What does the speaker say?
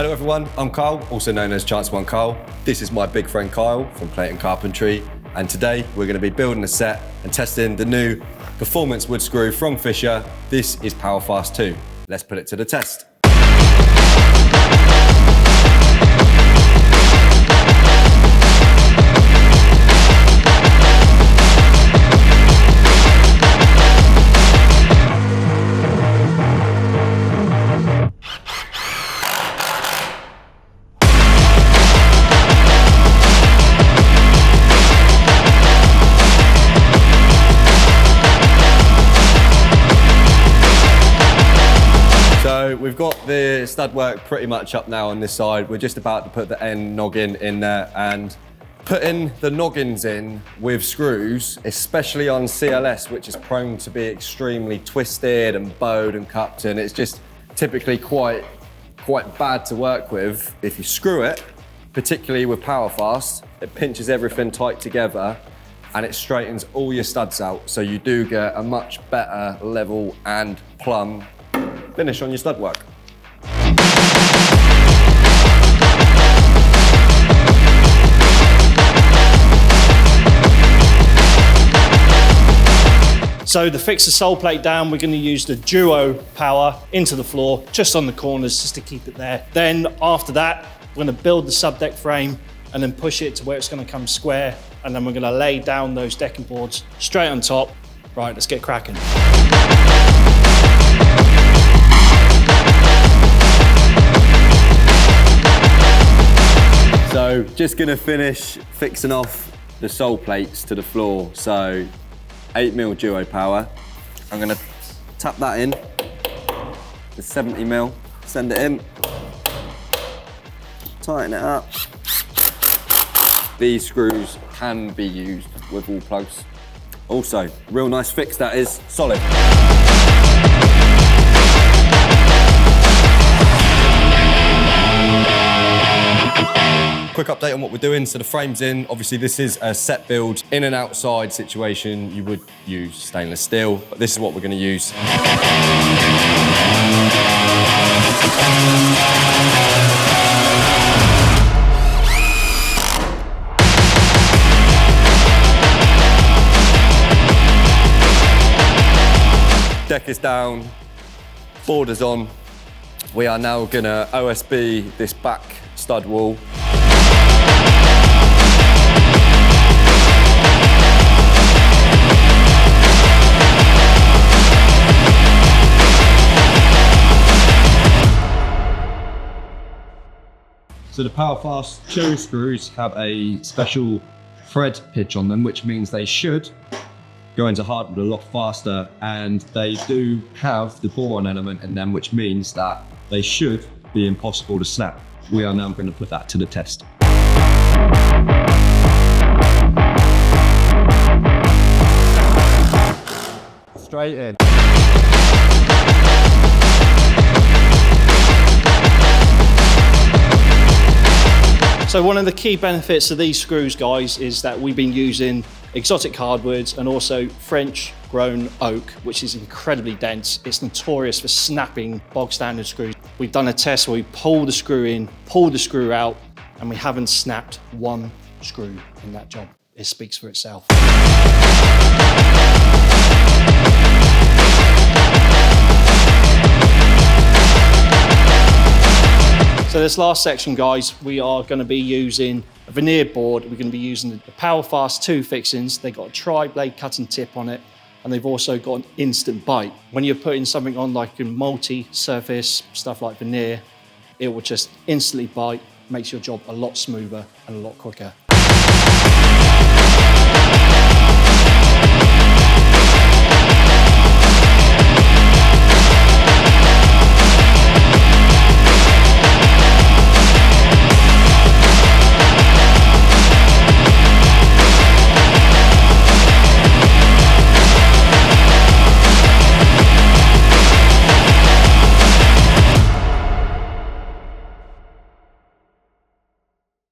Hello everyone, I'm Kyle, also known as Chance One Kyle. This is my big friend Kyle from Clayton Carpentry, and today we're going to be building a set and testing the new performance wood screw from Fischer. This is PowerFast 2. Let's put it to the test. So we've got the stud work pretty much up now on this side. We're just about to put the end noggin in there, and putting the noggins in with screws, especially on CLS, which is prone to be extremely twisted and bowed and cupped, and it's just typically quite bad to work with. If you screw it, particularly with PowerFast, it pinches everything tight together and it straightens all your studs out, so you do get a much better level and plumb finish on your stud work. So to fix the sole plate down, we're going to use the duo power into the floor, just on the corners, just to keep it there. Then after that, we're going to build the subdeck frame and then push it to where it's going to come square. And then we're going to lay down those decking boards straight on top. Right, let's get cracking. So just gonna finish fixing off the sole plates to the floor. So 8mm duo power. I'm gonna tap that in, the 70mm, send it in, tighten it up. These screws can be used with wall plugs. Also, real nice fix that is, solid. Quick update on what we're doing. So the frame's in. Obviously this is a set build. In an outside situation, you would use stainless steel, but this is what we're gonna use. Deck is down, borders on. We are now gonna OSB this back stud wall. So the PowerFast II screws have a special thread pitch on them, which means they should go into hardwood a lot faster, and they do have the boron element in them, which means that they should be impossible to snap. We are now going to put that to the test. Straight in. So one of the key benefits of these screws, guys, is that we've been using exotic hardwoods and also French grown oak, which is incredibly dense. It's notorious for snapping bog standard screws. We've done a test where we pull the screw in, pull the screw out, and we haven't snapped one screw in that job. It speaks for itself. So this last section, guys, we are going to be using a veneer board. We're going to be using the PowerFast 2 fixings. They've got a tri-blade cutting tip on it, and they've also got an instant bite. When you're putting something on like a multi-surface, stuff like veneer, it will just instantly bite, makes your job a lot smoother and a lot quicker.